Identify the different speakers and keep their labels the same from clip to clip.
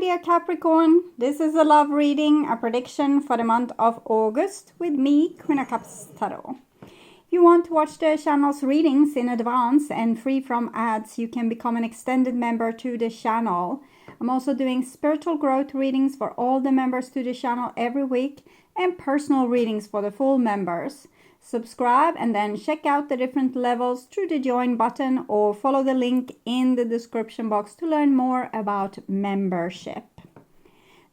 Speaker 1: dear Capricorn, this is a love reading, a prediction for the month of August with me, Queen of Cups Tarot. If you want to watch the channel's readings in advance and free from ads, you can become an extended member to the channel. I'm also doing spiritual growth readings for all the members to the channel every week and personal readings for the full members. Subscribe and then check out the different levels through the join button or follow the link in the description box to learn more about membership.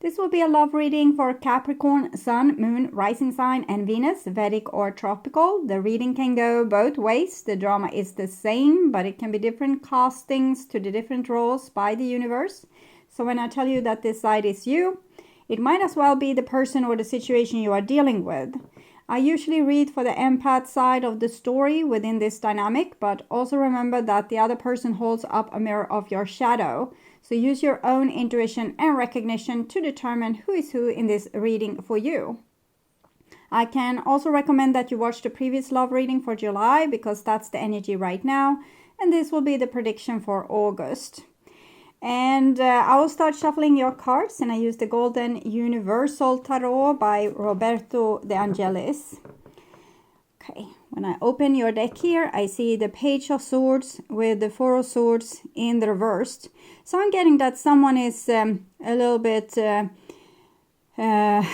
Speaker 1: This will be a love reading for Capricorn, Sun, Moon, Rising Sign and Venus, Vedic or Tropical. The reading can go both ways. The drama is the same, but it can be different castings to the different roles by the universe. So when I tell you that this side is you, it might as well be the person or the situation you are dealing with. I usually read for the empath side of the story within this dynamic, but also remember that the other person holds up a mirror of your shadow. So use your own intuition and recognition to determine who is who in this reading for you. I can also recommend that you watch the previous love reading for July because that's the energy right now. And this will be the prediction for August. And I will start shuffling your cards, and I use the Golden Universal Tarot by Roberto De Angelis. Okay, when I open your deck here, I see the Page of Swords with the Four of Swords in the reversed. So I'm getting that someone is a little bit, I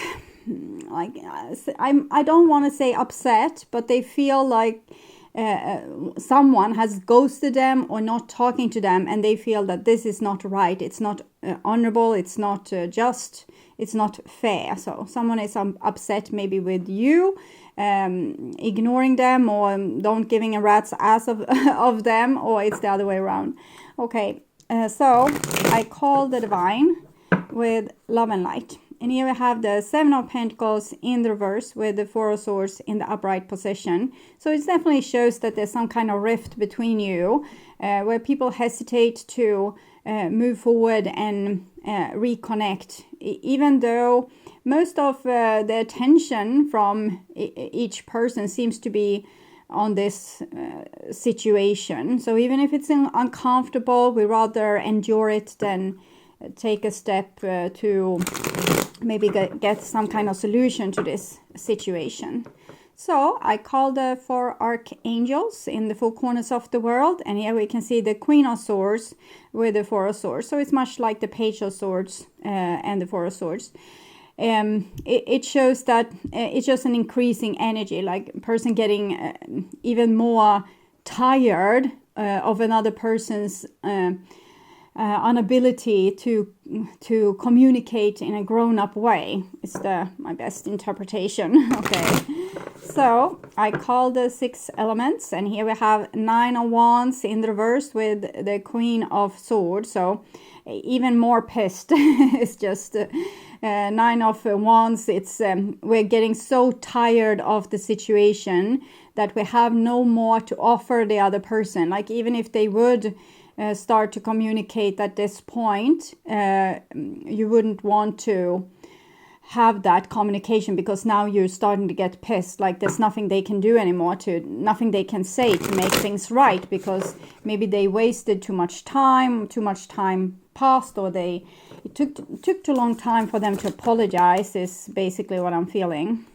Speaker 1: don't want to say upset, but they feel like someone has ghosted them or not talking to them, and they feel that this is not right, it's not honorable, it's not just, it's not fair. So someone is upset maybe with you, ignoring them or don't giving a rat's ass of them, or it's the other way around. Okay, so I call the divine with love and light. And here we have the Seven of Pentacles in the reverse with the Four of Swords in the upright position. So it definitely shows that there's some kind of rift between you where people hesitate to move forward and reconnect. Even though most of the attention from each person seems to be on this situation. So even if it's uncomfortable, we rather endure it than take a step to maybe get some kind of solution to this situation. So I call the four archangels in the four corners of the world, and here we can see the Queen of Swords with the Four of Swords. So it's much like the Page of Swords and the Four of Swords. It shows that it's just an increasing energy, like a person getting even more tired of another person's inability to communicate in a grown-up way. It's my best interpretation. Okay, so I call the six elements, and here we have Nine of Wands in the reverse with the Queen of Swords. So even more pissed. It's just Nine of Wands. It's we're getting so tired of the situation that we have no more to offer the other person. Like even if they would start to communicate at this point, you wouldn't want to have that communication because now you're starting to get pissed, like there's nothing they can do anymore, nothing they can say to make things right, because maybe they wasted too much time passed, or it took too long time for them to apologize, is basically what I'm feeling.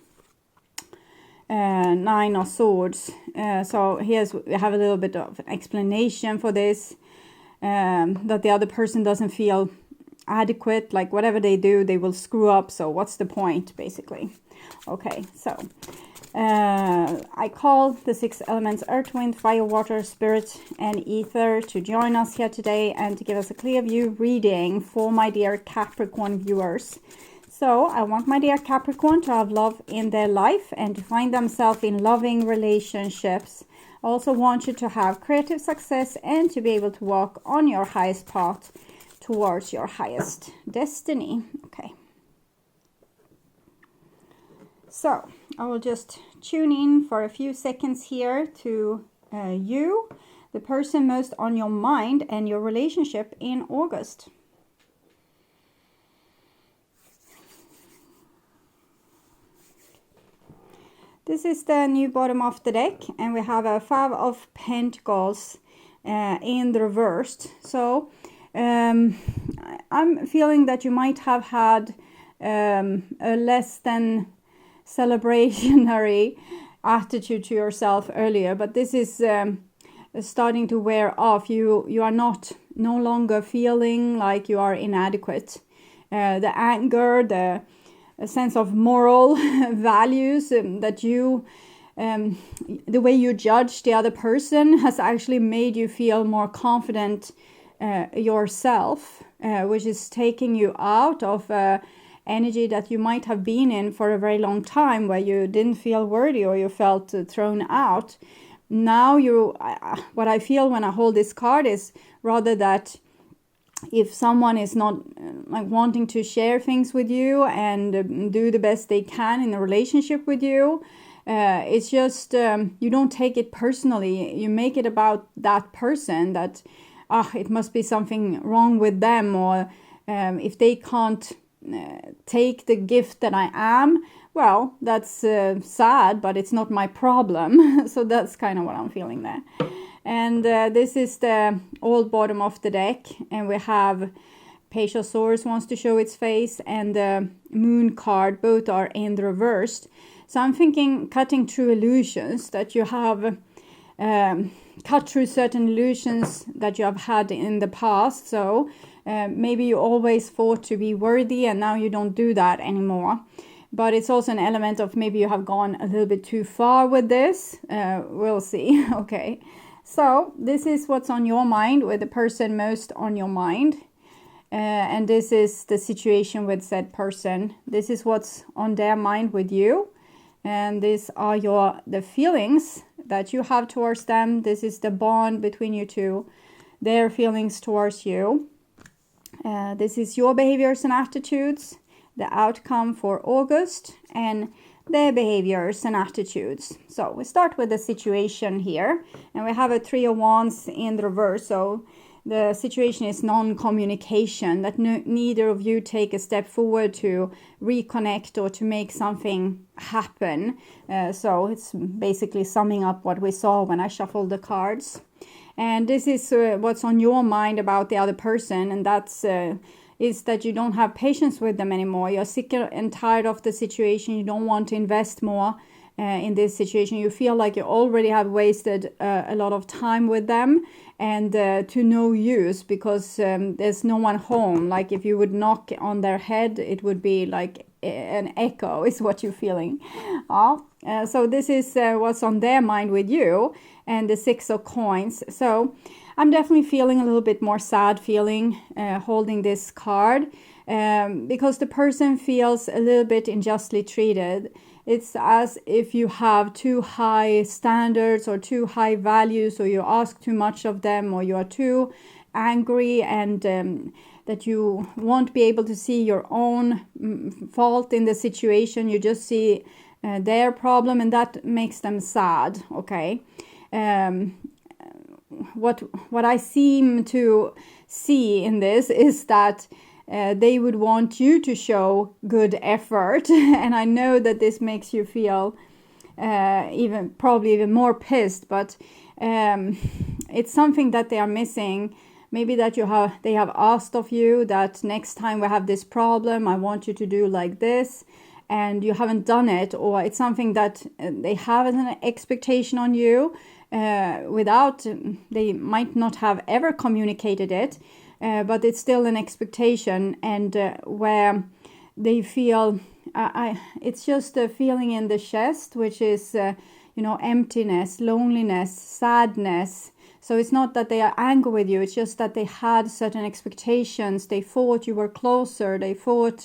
Speaker 1: Nine of Swords. So we have a little bit of explanation for this, that the other person doesn't feel adequate, like whatever they do they will screw up, so what's the point basically. Okay, so I call the six elements earth, wind, fire, water, spirit and ether to join us here today and to give us a clear view reading for my dear Capricorn viewers. So I want my dear Capricorn to have love in their life and to find themselves in loving relationships. I also want you to have creative success and to be able to walk on your highest path towards your highest destiny. Okay. So I will just tune in for a few seconds here to you, the person most on your mind and your relationship in August. This is the new bottom of the deck, and we have a Five of Pentacles in the reversed. So I'm feeling that you might have had a less than celebrationary attitude to yourself earlier, but this is starting to wear off. You are no longer feeling like you are inadequate. The anger, the sense of moral values that you the way you judge the other person has actually made you feel more confident yourself, which is taking you out of energy that you might have been in for a very long time, where you didn't feel worthy or you felt thrown out. Now what I feel when I hold this card is rather that if someone is not like wanting to share things with you and do the best they can in a relationship with you, it's just you don't take it personally. You make it about that person, that it must be something wrong with them, or if they can't take the gift that I am, well, that's sad, but it's not my problem. So that's kind of what I'm feeling there. And this is the old bottom of the deck, and we have Page of Swords wants to show its face, and the Moon card. Both are in the reversed. So I'm thinking cutting through illusions, that you have cut through certain illusions that you have had in the past. So maybe you always thought to be worthy, and now you don't do that anymore. But it's also an element of maybe you have gone a little bit too far with this. We'll see. Okay. So this is what's on your mind, with the person most on your mind. And this is the situation with said person. This is what's on their mind with you. And these are the feelings that you have towards them. This is the bond between you two, their feelings towards you. This is your behaviors and attitudes, the outcome for August, and their behaviors and attitudes. So we start with the situation here, and we have a Three of Wands in the reverse. So the situation is non-communication, that neither of you take a step forward to reconnect or to make something happen. So it's basically summing up what we saw when I shuffled the cards. And this is what's on your mind about the other person, and that's is that you don't have patience with them anymore. You're sick and tired of the situation. You don't want to invest more in this situation. You feel like you already have wasted a lot of time with them, and to no use, because there's no one home. Like if you would knock on their head, it would be like an echo, is what you're feeling. So this is what's on their mind with you, and the Six of Coins. So I'm definitely feeling a little bit more sad feeling holding this card, because the person feels a little bit unjustly treated. It's as if you have too high standards or too high values, or you ask too much of them, or you are too angry, and that you won't be able to see your own fault in the situation. You just see their problem, and that makes them sad. Okay. What I seem to see in this is that they would want you to show good effort, and I know that this makes you feel probably even more pissed, but it's something that they are missing. Maybe that they have asked of you that next time we have this problem, I want you to do like this, and you haven't done it, or it's something that they have as an expectation on you. They might not have ever communicated it, but it's still an expectation, and where they feel it's just a feeling in the chest, which is emptiness, loneliness, sadness. So it's not that they are angry with you, it's just that they had certain expectations. They thought you were closer, they thought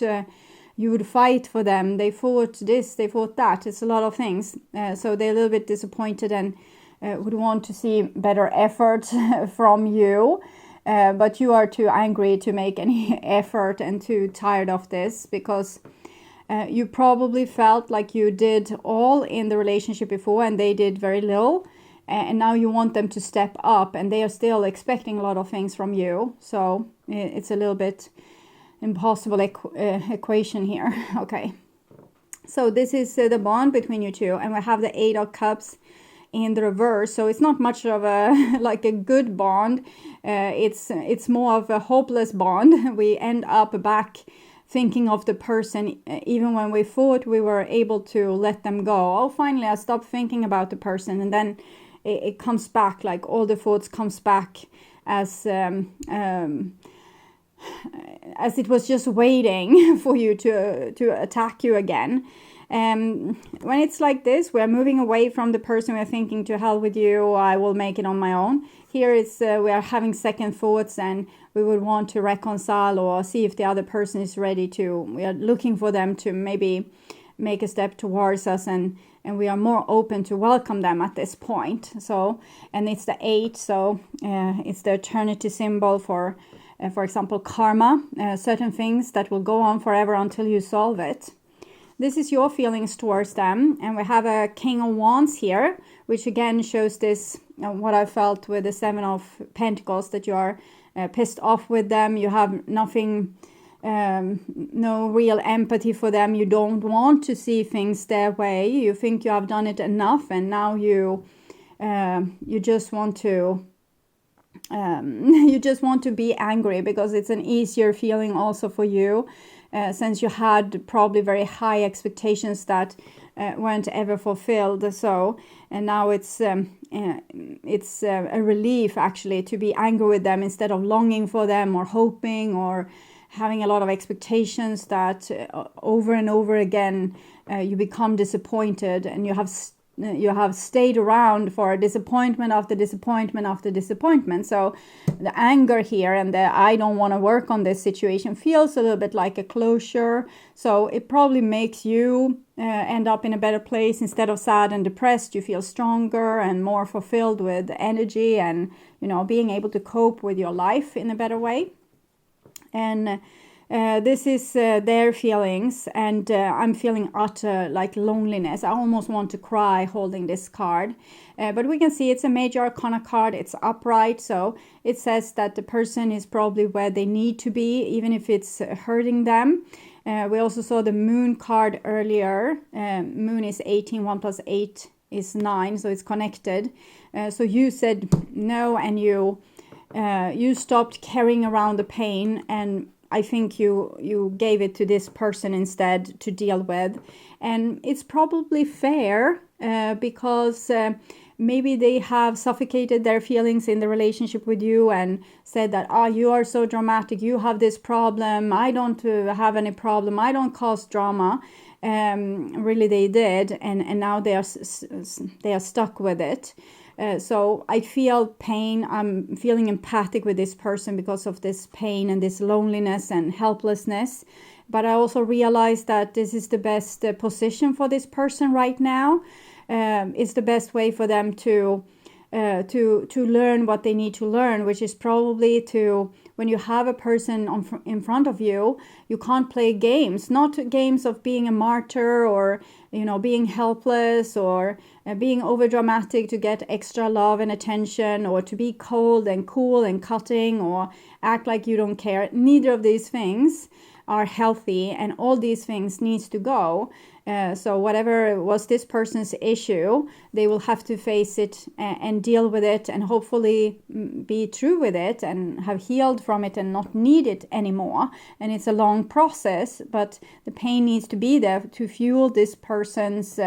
Speaker 1: you would fight for them, they thought this, they thought that. It's a lot of things. So they're a little bit disappointed and would want to see better effort from you, but you are too angry to make any effort, and too tired of this, because you probably felt like you did all in the relationship before and they did very little, and now you want them to step up, and they are still expecting a lot of things from you. So it's a little bit impossible equation here. Okay, so this is the bond between you two, and we have the Eight of Cups in the reverse. So it's not much of a like a good bond. It's more of a hopeless bond. We end up back thinking of the person, even when we thought we were able to let them go. Oh, finally I stopped thinking about the person, and then it comes back, like all the thoughts comes back as it was just waiting for you to attack you again. When it's like this, we're moving away from the person. We're thinking, to hell with you, I will make it on my own. Here it's we are having second thoughts, and we would want to reconcile or see if the other person is ready to. We are looking for them to maybe make a step towards us, and we are more open to welcome them at this point. So, and it's the 8, so it's the eternity symbol for example, karma, certain things that will go on forever until you solve it. This is your feelings towards them. And we have a King of Wands here, which again shows this, what I felt with the 7 of Pentacles, that you are pissed off with them. You have nothing, no real empathy for them. You don't want to see things their way. You think you have done it enough, and now you just want to be angry, because it's an easier feeling also for you, since you had probably very high expectations that weren't ever fulfilled. So, and now it's a relief actually to be angry with them, instead of longing for them or hoping or having a lot of expectations that over and over again you become disappointed, and you have stayed around for disappointment after disappointment after disappointment. So the anger here and the I don't want to work on this situation feels a little bit like a closure. So it probably makes you end up in a better place. Instead of sad and depressed, you feel stronger and more fulfilled with energy, and being able to cope with your life in a better way. And this is their feelings, and I'm feeling utter like loneliness. I almost want to cry holding this card, but we can see it's a major arcana card. It's upright, so it says that the person is probably where they need to be, even if it's hurting them. We also saw the Moon card earlier. Moon is 18, 1 plus 8 is 9, so it's connected. So you said no, and you stopped carrying around the pain, and I think you gave it to this person instead to deal with. And it's probably fair, because maybe they have suffocated their feelings in the relationship with you and said that, you are so dramatic, you have this problem, I don't have any problem, I don't cause drama. Really they did, and now they are stuck with it. So I feel pain. I'm feeling empathic with this person because of this pain and this loneliness and helplessness. But I also realize that this is the best position for this person right now. It's the best way for them to learn what they need to learn, which is probably to, when you have a person in front of you, you can't play games, not games of being a martyr or, being helpless or being over dramatic to get extra love and attention, or to be cold and cool and cutting or act like you don't care. Neither of these things are healthy, and all these things needs to go. So whatever was this person's issue, they will have to face it and deal with it, and hopefully be true with it and have healed from it and not need it anymore. And it's a long process, but the pain needs to be there to fuel this person's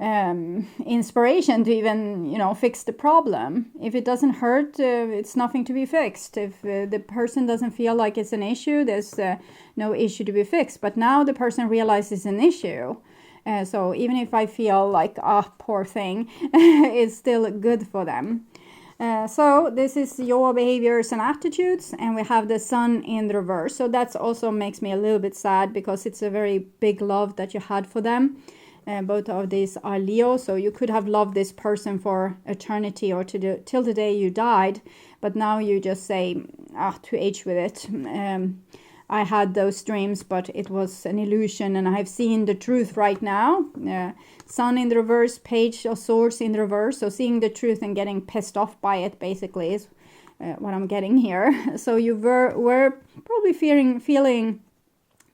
Speaker 1: inspiration to even fix the problem. If it doesn't hurt, it's nothing to be fixed. If the person doesn't feel like it's an issue, there's no issue to be fixed. But now the person realizes an issue, so even if I feel like poor thing, it's still good for them. So this is your behaviors and attitudes, and we have the Sun in the reverse. So that also makes me a little bit sad, because it's a very big love that you had for them. Both of these are Leo, so you could have loved this person for eternity or till the day you died, but now you just say, to H with it. I had those dreams, but it was an illusion, and I've seen the truth right now. Sun in the reverse, Page of Swords in the reverse, so seeing the truth and getting pissed off by it basically is what I'm getting here. So you were probably feeling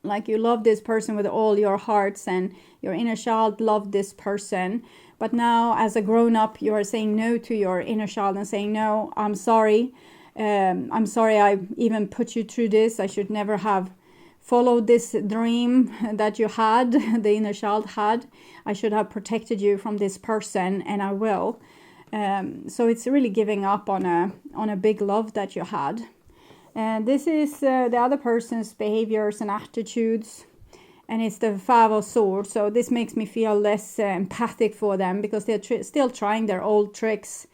Speaker 1: like you love this person with all your hearts, and your inner child loved this person, But now, as a grown-up, you are saying no to your inner child and saying, no, I'm sorry. I'm sorry I even put you through this. I should never have followed this dream that you had, the inner child had. I should have protected you from this person, and I will. So it's really giving up on a big love that you had. And this is the other person's behaviors and attitudes. And it's the Five of Swords. So this makes me feel less empathic for them, because they're still trying their old tricks.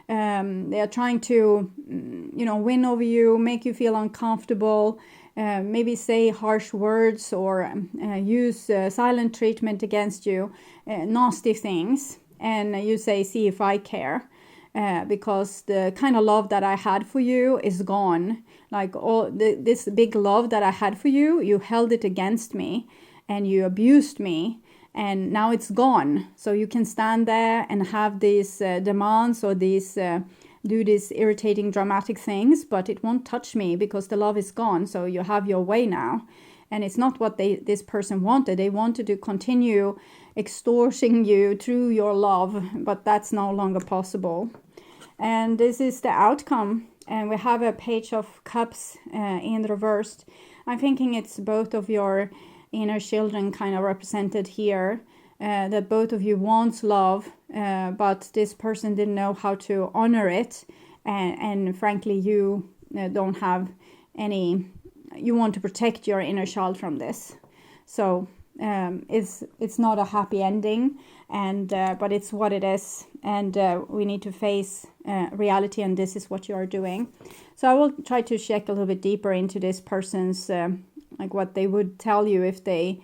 Speaker 1: They are trying to, win over you, make you feel uncomfortable, maybe say harsh words, or use silent treatment against you, nasty things. And you say, see if I care. Because the kind of love that I had for you is gone. Like this big love that I had for you, you held it against me and you abused me, and now it's gone. So you can stand there and have these demands, or these do these irritating dramatic things, but it won't touch me because the love is gone. So you have your way now. And it's not what this person wanted. They wanted to continue extorting you through your love, but that's no longer possible. And this is the outcome. And we have a Page of Cups in reversed. I'm thinking it's both of your inner children kind of represented here. That both of you want love, but this person didn't know how to honor it. And frankly, you don't have any... You want to protect your inner child from this. So it's not a happy ending, but it's what it is. And we need to face reality, and this is what you are doing. So I will try to check a little bit deeper into this person's, like what they would tell you if they,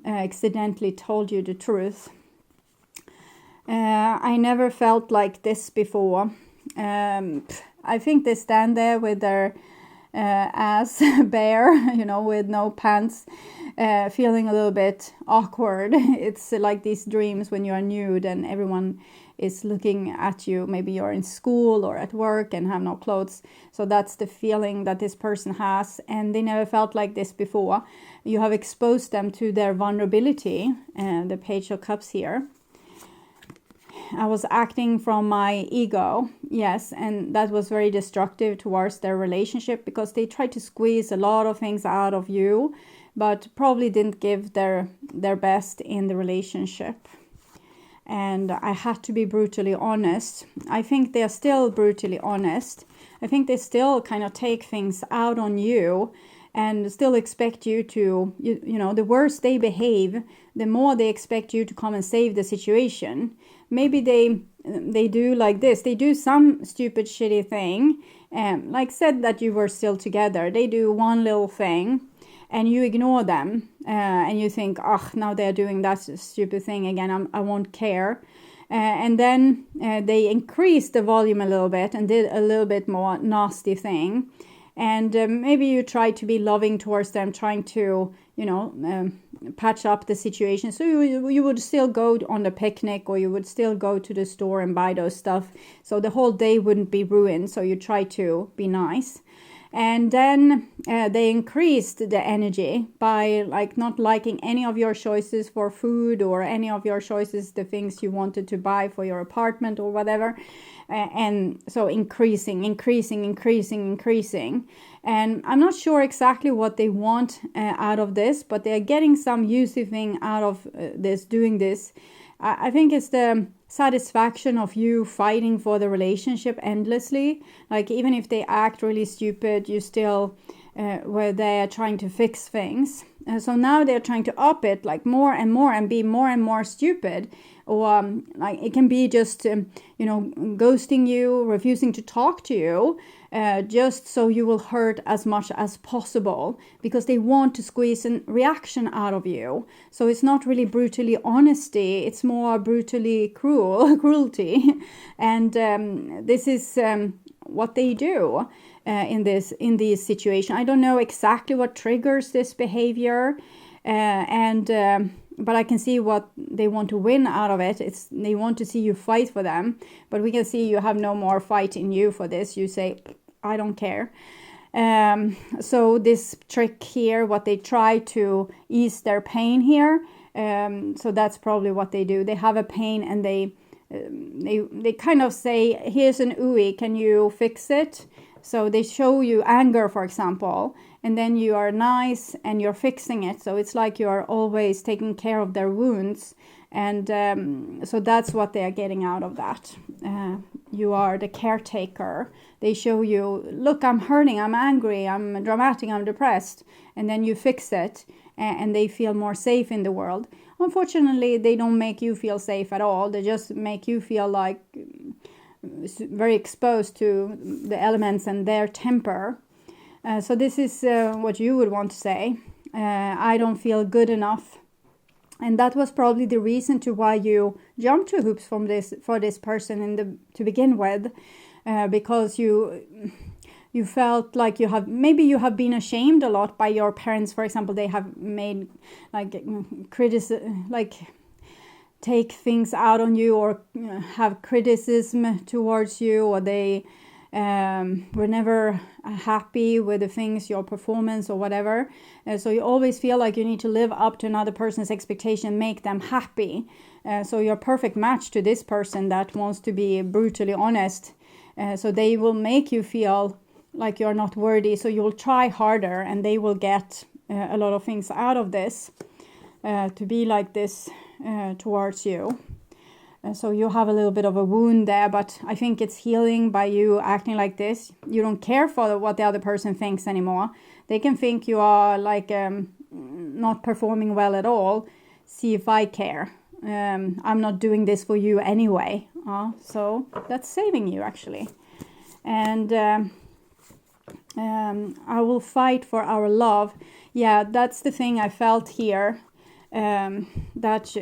Speaker 1: accidentally told you the truth. I never felt like this before. I think they stand there with their ass bare, with no pants, feeling a little bit awkward. It's like these dreams when you are nude and everyone is looking at you. Maybe you're in school or at work and have no clothes. So that's the feeling that this person has, and they never felt like this before. You have exposed them to their vulnerability, and the Page of Cups here. I was acting from my ego, yes, and that was very destructive towards their relationship, because they tried to squeeze a lot of things out of you, but probably didn't give their best in the relationship. And I had to be brutally honest. I think they are still brutally honest. I think they still kind of take things out on you and still expect you to, the worse they behave, the more they expect you to come and save the situation. Maybe they do like this. They do some stupid, shitty thing, like said that you were still together. They do one little thing, and you ignore them, and you think, now they're doing that stupid thing again. I won't care. And then they increased the volume a little bit and did a little bit more nasty thing. And maybe you try to be loving towards them, trying to, patch up the situation. So you would still go on the picnic, or you would still go to the store and buy those stuff. So the whole day wouldn't be ruined. So you try to be nice. And then they increased the energy by not liking any of your choices for food, or any of your choices, the things you wanted to buy for your apartment or whatever. And so increasing. And I'm not sure exactly what they want out of this, but they're getting some useful thing out of doing this. I think it's the satisfaction of you fighting for the relationship endlessly. Like, even if they act really stupid, you still were there trying to fix things. So now they're trying to up it like more and more and be more and more stupid. Or like it can be just, ghosting you, refusing to talk to you, just so you will hurt as much as possible, because they want to squeeze a reaction out of you. So it's not really brutally honesty, it's more brutally cruelty. And this is what they do in these situations. I don't know exactly what triggers this behavior, but I can see what they want to win out of it. They want to see you fight for them, but we can see you have no more fight in you for this. You say, I don't care. So this trick here, what they try to ease their pain here, So that's probably what they do. They have a pain and they kind of say, here's an ooey, can you fix it? So they show you anger, for example, and then you are nice and you're fixing it. So it's like you are always taking care of their wounds. And so that's what they are getting out of that. You are the caretaker. They show you, look, I'm hurting, I'm angry, I'm dramatic, I'm depressed. And then you fix it and they feel more safe in the world. Unfortunately, they don't make you feel safe at all. They just make you feel like very exposed to the elements and their temper. So this is what you would want to say. I don't feel good enough. And that was probably the reason to why you jumped to hoops for this person to begin with, because you felt like you have been ashamed a lot by your parents. For example, they have made take things out on you, or have criticism towards you, or they were never happy with the things, your performance or whatever. So you always feel like you need to live up to another person's expectation, make them happy. So you're a perfect match to this person that wants to be brutally honest. So they will make you feel like you're not worthy. So you'll try harder and they will get a lot of things out of this, to be like this towards you. So you have a little bit of a wound there, but I think it's healing by you acting like this. You don't care for what the other person thinks anymore. They can think you are like not performing well at all. See if I care. I'm not doing this for you anyway. So that's saving you actually. And I will fight for our love. Yeah, that's the thing I felt here. That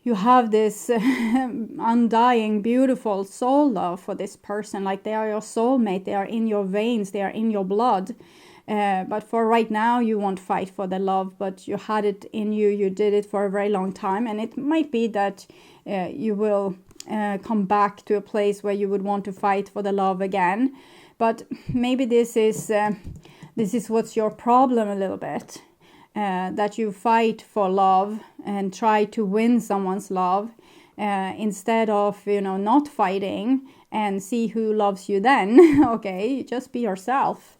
Speaker 1: you have this undying, beautiful soul love for this person. Like they are your soulmate. They are in your veins. They are in your blood. But for right now, you won't fight for the love. But you had it in you. You did it for a very long time. And it might be that you will come back to a place where you would want to fight for the love again. But maybe this is what's your problem a little bit. That you fight for love and try to win someone's love instead of, not fighting and see who loves you then. Okay, just be yourself.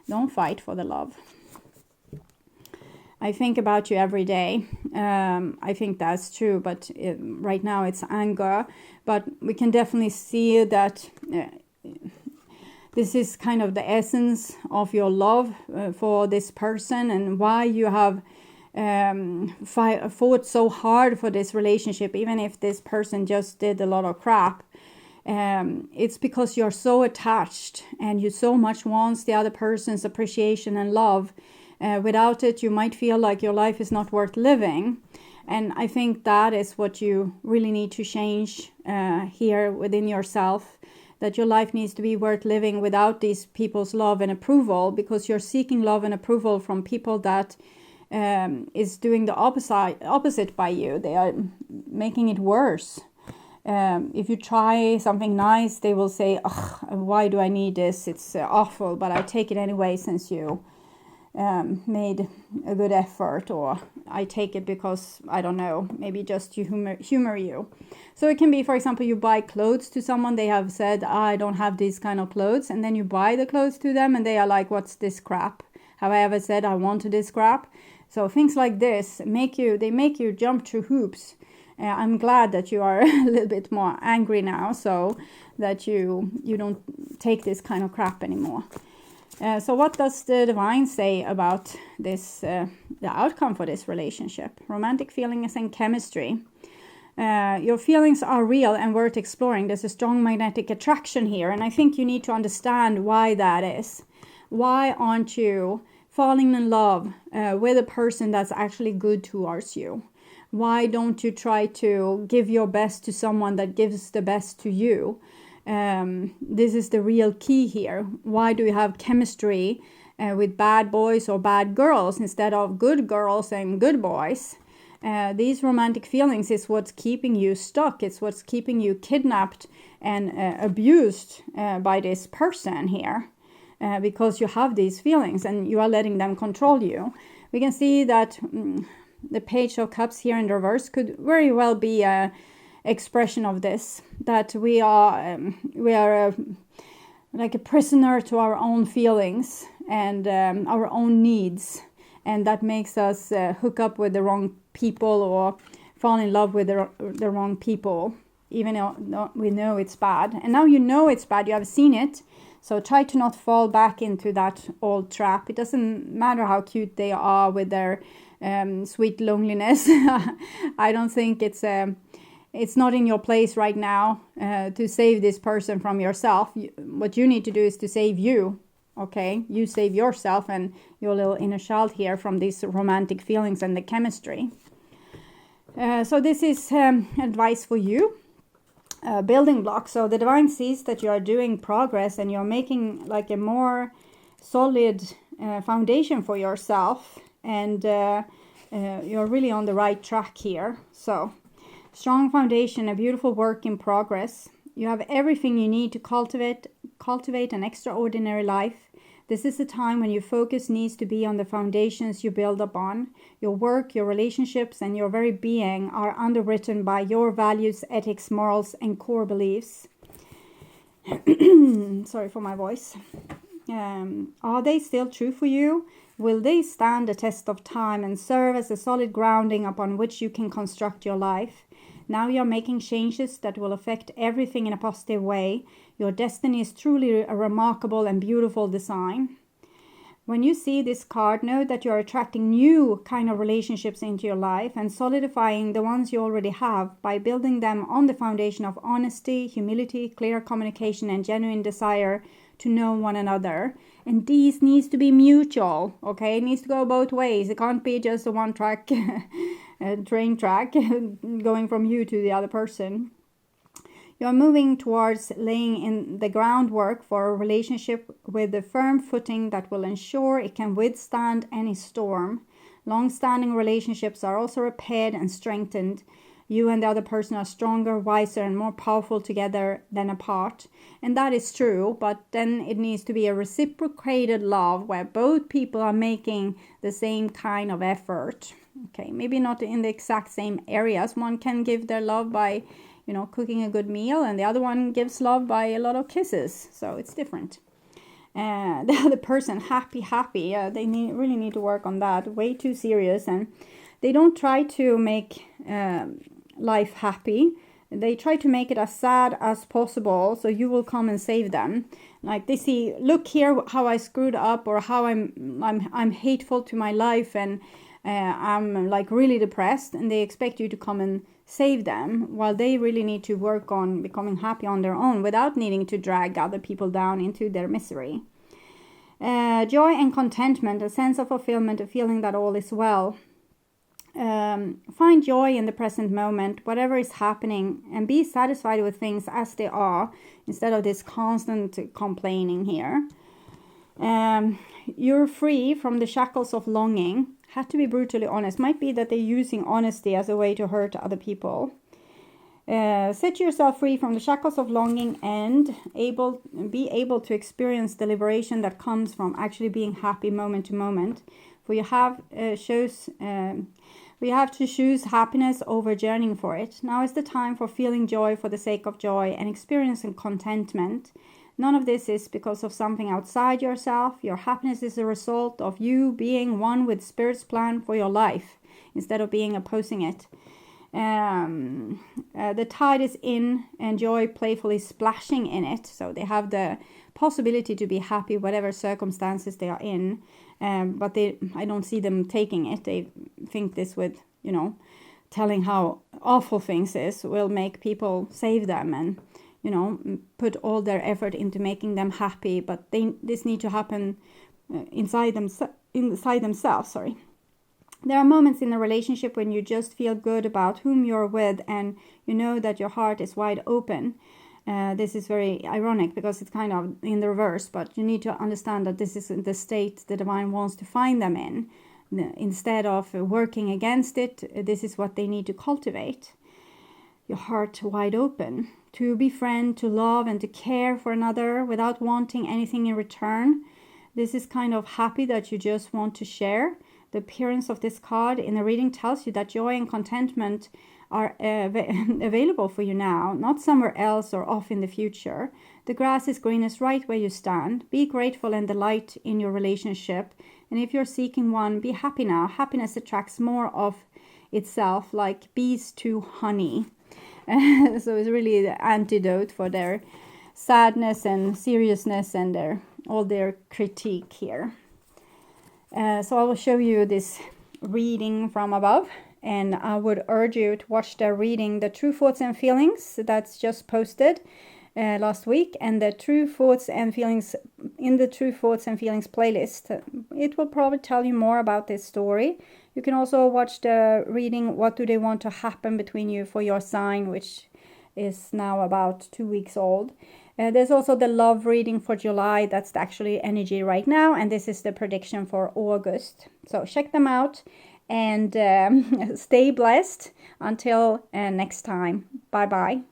Speaker 1: Don't fight for the love. I think about you every day. I think that's true, but right now it's anger. But we can definitely see that this is kind of the essence of your love for this person, and why you have fought so hard for this relationship, even if this person just did a lot of crap. It's because you're so attached and you so much want the other person's appreciation and love. Without it, you might feel like your life is not worth living. And I think that is what you really need to change here within yourself. That your life needs to be worth living without these people's love and approval, because you're seeking love and approval from people that is doing the opposite by you. They are making it worse. If you try something nice, they will say, why do I need this? It's awful, but I take it anyway since you made a good effort, or I take it because, I don't know, maybe just to humor you. So it can be, for example, you buy clothes to someone, they have said, I don't have these kind of clothes, and then you buy the clothes to them and they are like, what's this crap? Have I ever said I wanted this crap? So things like this make you jump through hoops. I'm glad that you are a little bit more angry now, so that you don't take this kind of crap anymore. So what does the divine say about this, the outcome for this relationship? Romantic feelings and chemistry. Your feelings are real and worth exploring. There's a strong magnetic attraction here, and I think you need to understand why that is. Why aren't you falling in love with a person that's actually good towards you? Why don't you try to give your best to someone that gives the best to you? This is the real key here. Why do you have chemistry with bad boys or bad girls instead of good girls and good boys? These romantic feelings is what's keeping you stuck. It's what's keeping you kidnapped and abused by this person here, because you have these feelings and you are letting them control you. we can see that the Page of Cups here in reverse could very well be a expression of this, that we are like a prisoner to our own feelings and our own needs, and that makes us hook up with the wrong people or fall in love with the wrong people, even though we know it's bad. And now you know it's bad, you have seen it, so try to not fall back into that old trap. It doesn't matter how cute they are with their sweet loneliness. I don't think it's not in your place right now to save this person from yourself. What you need to do is to save you. Okay, you save yourself and your little inner child here from these romantic feelings and the chemistry. So this is advice for you. Building blocks. So the divine sees that you are doing progress and you're making like a more solid foundation for yourself, and you're really on the right track here. So strong foundation, a beautiful work in progress. You have everything you need to cultivate an extraordinary life. This is a time when your focus needs to be on the foundations you build upon. Your work, your relationships, and your very being are underwritten by your values, ethics, morals, and core beliefs. Sorry for my voice. Are they still true for you? Will they stand the test of time and serve as a solid grounding upon which you can construct your life? Now you're making changes that will affect everything in a positive way. Your destiny is truly a remarkable and beautiful design. When you see this card, know that you're attracting new kind of relationships into your life and solidifying the ones you already have by building them on the foundation of honesty, humility, clear communication, and genuine desire to know one another. And these needs to be mutual, okay? It needs to go both ways. It can't be just a one track train track going from you to the other person. You're moving towards laying in the groundwork for a relationship with a firm footing that will ensure it can withstand any storm. Long-standing relationships are also repaired and strengthened. You and the other person are stronger, wiser, and more powerful together than apart. And that is true, but then it needs to be a reciprocated love where both people are making the same kind of effort. Okay, maybe not in the exact same areas. One can give their love by, cooking a good meal, and the other one gives love by a lot of kisses. So it's different. The other person, happy. They really need to work on that. Way too serious, and they don't try to make life happy. They try to make it as sad as possible, so you will come and save them. Like they see, look here, how I screwed up, or how I'm hateful to my life, and I'm like really depressed, and they expect you to come and save them, while they really need to work on becoming happy on their own without needing to drag other people down into their misery. Joy and contentment, a sense of fulfillment, a feeling that all is well. Find joy in the present moment, whatever is happening, and be satisfied with things as they are instead of this constant complaining here. You're free from the shackles of longing. Had to be brutally honest. Might be that they're using honesty as a way to hurt other people. Set yourself free from the shackles of longing and be able to experience the liberation that comes from actually being happy moment to moment. For you have to choose happiness over yearning for it. Now is the time for feeling joy for the sake of joy and experiencing contentment. None of this is because of something outside yourself. Your happiness is a result of you being one with Spirit's plan for your life instead of being opposing it. The tide is in and joy playfully splashing in it. So they have the possibility to be happy whatever circumstances they are in. But I don't see them taking it. They think this with, telling how awful things is will make people save them and, put all their effort into making them happy. But this need to happen inside themselves. Sorry. There are moments in a relationship when you just feel good about whom you're with and you know that your heart is wide open. This is very ironic because it's kind of in the reverse, but you need to understand that this is the state the divine wants to find them in. Instead of working against it, this is what they need to cultivate. Your heart wide open to befriend, to love, and to care for another without wanting anything in return. This is kind of happy that you just want to share, The appearance of this card in the reading tells you that joy and contentment are available for you now, not somewhere else or off in the future. The grass is greenest right where you stand. Be grateful and delight in your relationship. And if you're seeking one, be happy now. Happiness attracts more of itself, like bees to honey. So it's really the antidote for their sadness and seriousness and all their critique here. So I will show you this reading from above, and I would urge you to watch the reading, The True Thoughts and Feelings, that's just posted last week, and the True Thoughts and Feelings in the True Thoughts and Feelings playlist. It will probably tell you more about this story. You can also watch the reading, What Do They Want to Happen Between You for Your Sign, which is now about 2 weeks old. There's also the love reading for July. That's actually energy right now. And this is the prediction for August. So check them out and stay blessed until next time. Bye-bye.